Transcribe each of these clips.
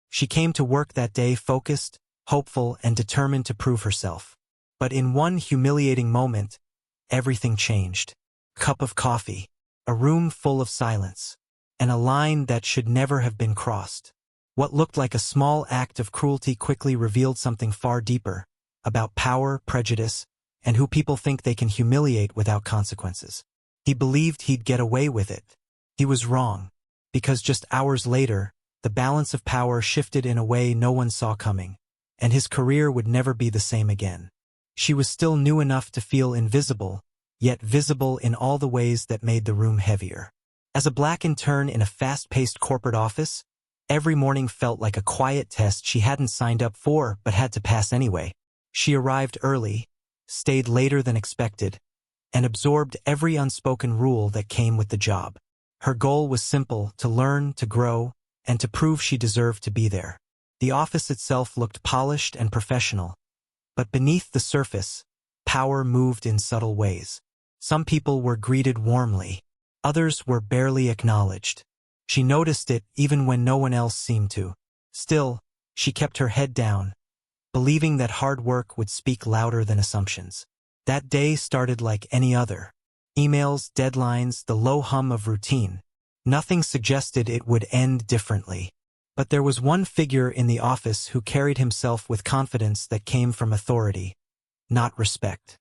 She came to work that day focused, hopeful, and determined to prove herself. But in one humiliating moment, everything changed. A cup of coffee, a room full of silence, and a line that should never have been crossed. What looked like a small act of cruelty quickly revealed something far deeper, about power, prejudice, and who people think they can humiliate without consequences. He believed he'd get away with it. He was wrong, because just hours later, the balance of power shifted in a way no one saw coming, and his career would never be the same again. She was still new enough to feel invisible, yet visible in all the ways that made the room heavier. As a black intern in a fast-paced corporate office, every morning felt like a quiet test she hadn't signed up for but had to pass anyway. She arrived early, stayed later than expected, and absorbed every unspoken rule that came with the job. Her goal was simple: to learn, to grow, and to prove she deserved to be there. The office itself looked polished and professional, but beneath the surface, power moved in subtle ways. Some people were greeted warmly, others were barely acknowledged. She noticed it even when no one else seemed to. Still, she kept her head down, believing that hard work would speak louder than assumptions. That day started like any other. Emails, deadlines, the low hum of routine. Nothing suggested it would end differently. But there was one figure in the office who carried himself with confidence that came from authority, not respect.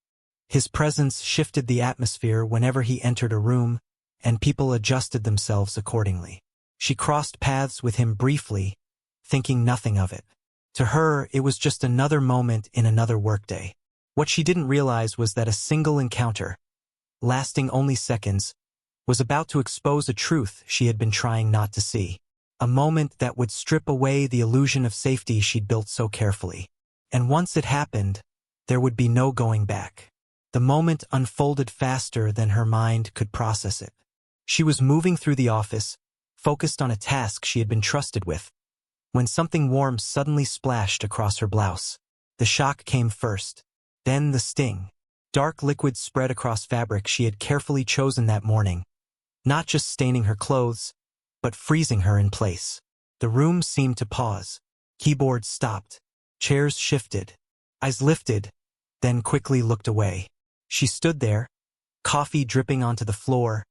His presence shifted the atmosphere whenever he entered a room, and people adjusted themselves accordingly. She crossed paths with him briefly, thinking nothing of it. To her, it was just another moment in another workday. What she didn't realize was that a single encounter, lasting only seconds, was about to expose a truth she had been trying not to see. A moment that would strip away the illusion of safety she'd built so carefully. And once it happened, there would be no going back. The moment unfolded faster than her mind could process it. She was moving through the office, focused on a task she had been trusted with, when something warm suddenly splashed across her blouse. The shock came first, then the sting. Dark liquid spread across fabric she had carefully chosen that morning, not just staining her clothes, but freezing her in place. The room seemed to pause. Keyboards stopped. Chairs shifted. Eyes lifted, then quickly looked away. She stood there, coffee dripping onto the floor,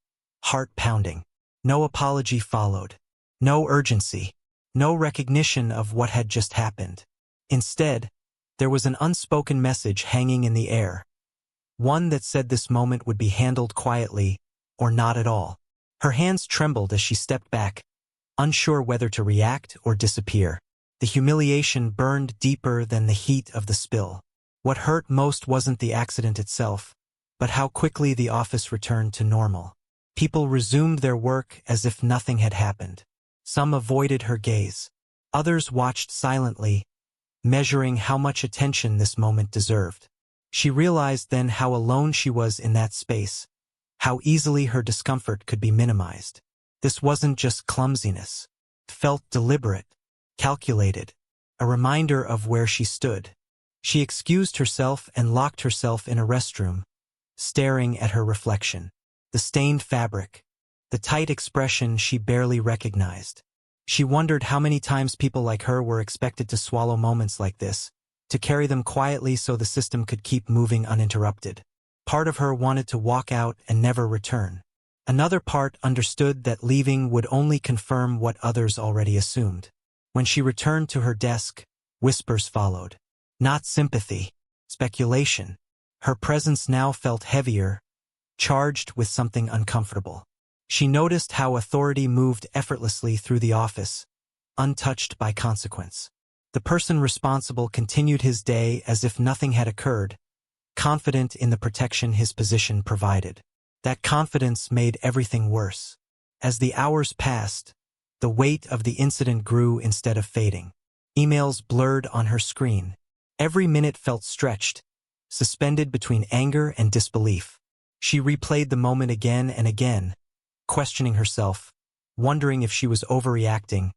heart pounding. No apology followed. No urgency. No recognition of what had just happened. Instead, there was an unspoken message hanging in the air. One that said this moment would be handled quietly, or not at all. Her hands trembled as she stepped back, unsure whether to react or disappear. The humiliation burned deeper than the heat of the spill. What hurt most wasn't the accident itself, but how quickly the office returned to normal. People resumed their work as if nothing had happened. Some avoided her gaze. Others watched silently, measuring how much attention this moment deserved. She realized then how alone she was in that space, how easily her discomfort could be minimized. This wasn't just clumsiness. It felt deliberate, calculated, a reminder of where she stood. She excused herself and locked herself in a restroom, staring at her reflection. The stained fabric, the tight expression she barely recognized. She wondered how many times people like her were expected to swallow moments like this, to carry them quietly so the system could keep moving uninterrupted. Part of her wanted to walk out and never return. Another part understood that leaving would only confirm what others already assumed. When she returned to her desk, whispers followed. Not sympathy, speculation. Her presence now felt heavier, charged with something uncomfortable. She noticed how authority moved effortlessly through the office, untouched by consequence. The person responsible continued his day as if nothing had occurred, confident in the protection his position provided. That confidence made everything worse. As the hours passed, the weight of the incident grew instead of fading. Emails blurred on her screen. Every minute felt stretched, suspended between anger and disbelief. She replayed the moment again and again, questioning herself, wondering if she was overreacting,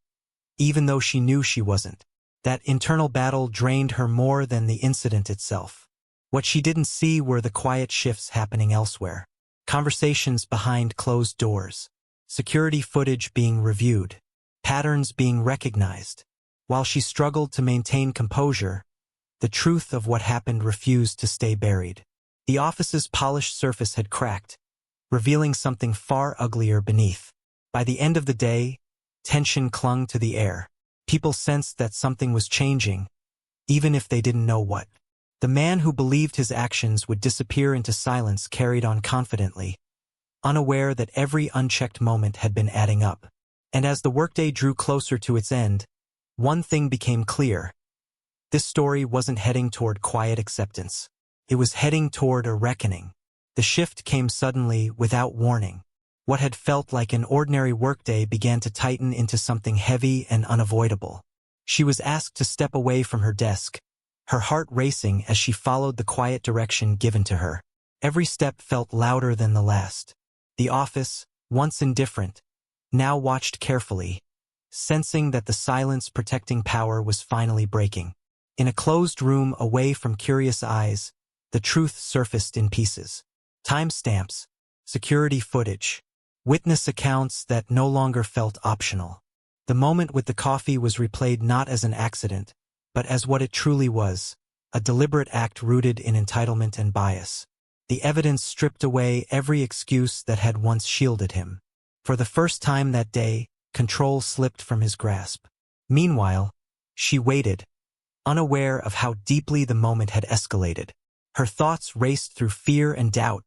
even though she knew she wasn't. That internal battle drained her more than the incident itself. What she didn't see were the quiet shifts happening elsewhere. Conversations behind closed doors. Security footage being reviewed. Patterns being recognized. While she struggled to maintain composure, the truth of what happened refused to stay buried. The office's polished surface had cracked, revealing something far uglier beneath. By the end of the day, tension clung to the air. People sensed that something was changing, even if they didn't know what. The man who believed his actions would disappear into silence carried on confidently, unaware that every unchecked moment had been adding up. And as the workday drew closer to its end, one thing became clear. This story wasn't heading toward quiet acceptance. It was heading toward a reckoning. The shift came suddenly, without warning. What had felt like an ordinary workday began to tighten into something heavy and unavoidable. She was asked to step away from her desk, her heart racing as she followed the quiet direction given to her. Every step felt louder than the last. The office, once indifferent, now watched carefully, sensing that the silence protecting power was finally breaking. In a closed room away from curious eyes, the truth surfaced in pieces. Timestamps, security footage, witness accounts that no longer felt optional. The moment with the coffee was replayed not as an accident, but as what it truly was, a deliberate act rooted in entitlement and bias. The evidence stripped away every excuse that had once shielded him. For the first time that day, control slipped from his grasp. Meanwhile, she waited, unaware of how deeply the moment had escalated. Her thoughts raced through fear and doubt,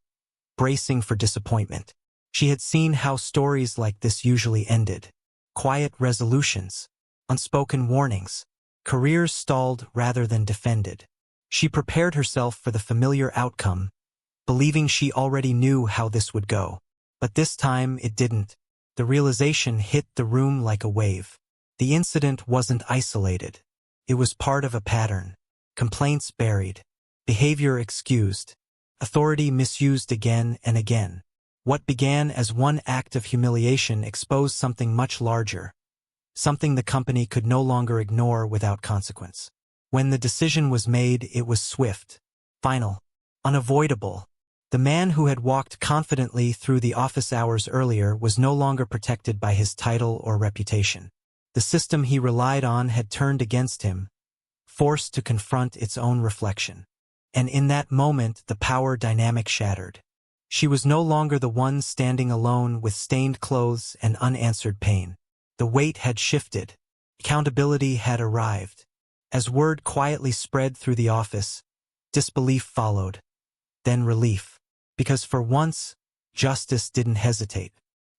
bracing for disappointment. She had seen how stories like this usually ended. Quiet resolutions, unspoken warnings, careers stalled rather than defended. She prepared herself for the familiar outcome, believing she already knew how this would go. But this time it didn't. The realization hit the room like a wave. The incident wasn't isolated. It was part of a pattern. Complaints buried, behavior excused, authority misused again and again. What began as one act of humiliation exposed something much larger, something the company could no longer ignore without consequence. When the decision was made, it was swift, final, unavoidable. The man who had walked confidently through the office hours earlier was no longer protected by his title or reputation. The system he relied on had turned against him, forced to confront its own reflection. And in that moment, the power dynamic shattered. She was no longer the one standing alone with stained clothes and unanswered pain. The weight had shifted. Accountability had arrived. As word quietly spread through the office, disbelief followed, then relief. Because for once, justice didn't hesitate.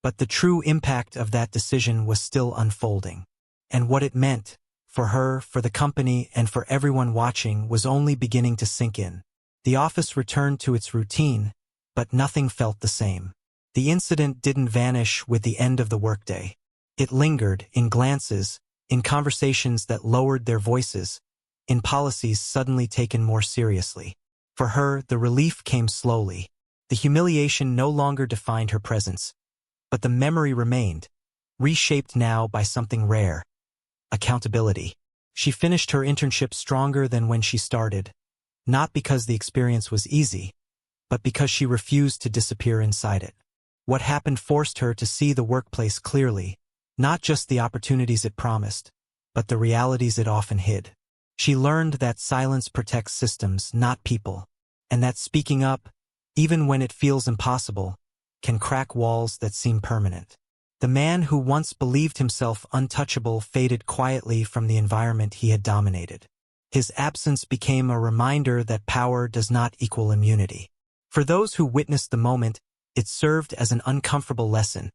But the true impact of that decision was still unfolding. And what it meant, for her, for the company, and for everyone watching, was only beginning to sink in. The office returned to its routine, but nothing felt the same. The incident didn't vanish with the end of the workday. It lingered in glances, in conversations that lowered their voices, in policies suddenly taken more seriously. For her, the relief came slowly. The humiliation no longer defined her presence, but the memory remained, reshaped now by something rare: accountability. She finished her internship stronger than when she started, not because the experience was easy, but because she refused to disappear inside it. What happened forced her to see the workplace clearly, not just the opportunities it promised, but the realities it often hid. She learned that silence protects systems, not people, and that speaking up, even when it feels impossible, can crack walls that seem permanent. The man who once believed himself untouchable faded quietly from the environment he had dominated. His absence became a reminder that power does not equal immunity. For those who witnessed the moment, it served as an uncomfortable lesson.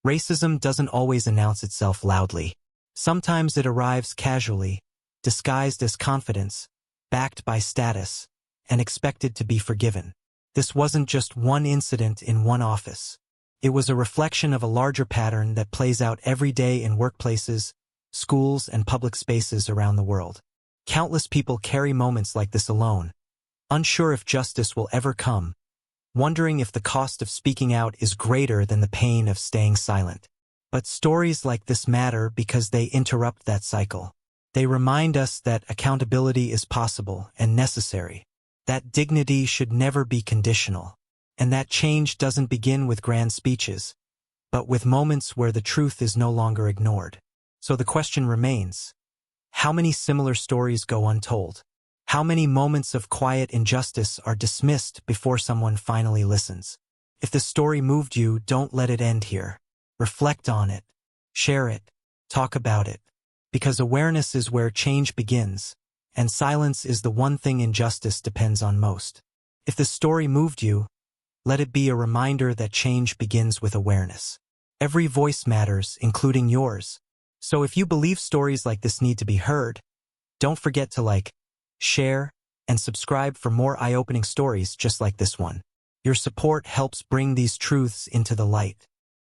Racism doesn't always announce itself loudly. Sometimes it arrives casually, disguised as confidence, backed by status, and expected to be forgiven. This wasn't just one incident in one office. It was a reflection of a larger pattern that plays out every day in workplaces, schools, and public spaces around the world. Countless people carry moments like this alone, unsure if justice will ever come, wondering if the cost of speaking out is greater than the pain of staying silent. But stories like this matter because they interrupt that cycle. They remind us that accountability is possible and necessary, that dignity should never be conditional, and that change doesn't begin with grand speeches, but with moments where the truth is no longer ignored. So the question remains: How many similar stories go untold? How many moments of quiet injustice are dismissed before someone finally listens? If the story moved you, don't let it end here. Reflect on it. Share it. Talk about it. Because awareness is where change begins, and silence is the one thing injustice depends on most. If the story moved you, let it be a reminder that change begins with awareness. Every voice matters, including yours. So if you believe stories like this need to be heard, don't forget to like, share, and subscribe for more eye-opening stories just like this one. Your support helps bring these truths into the light.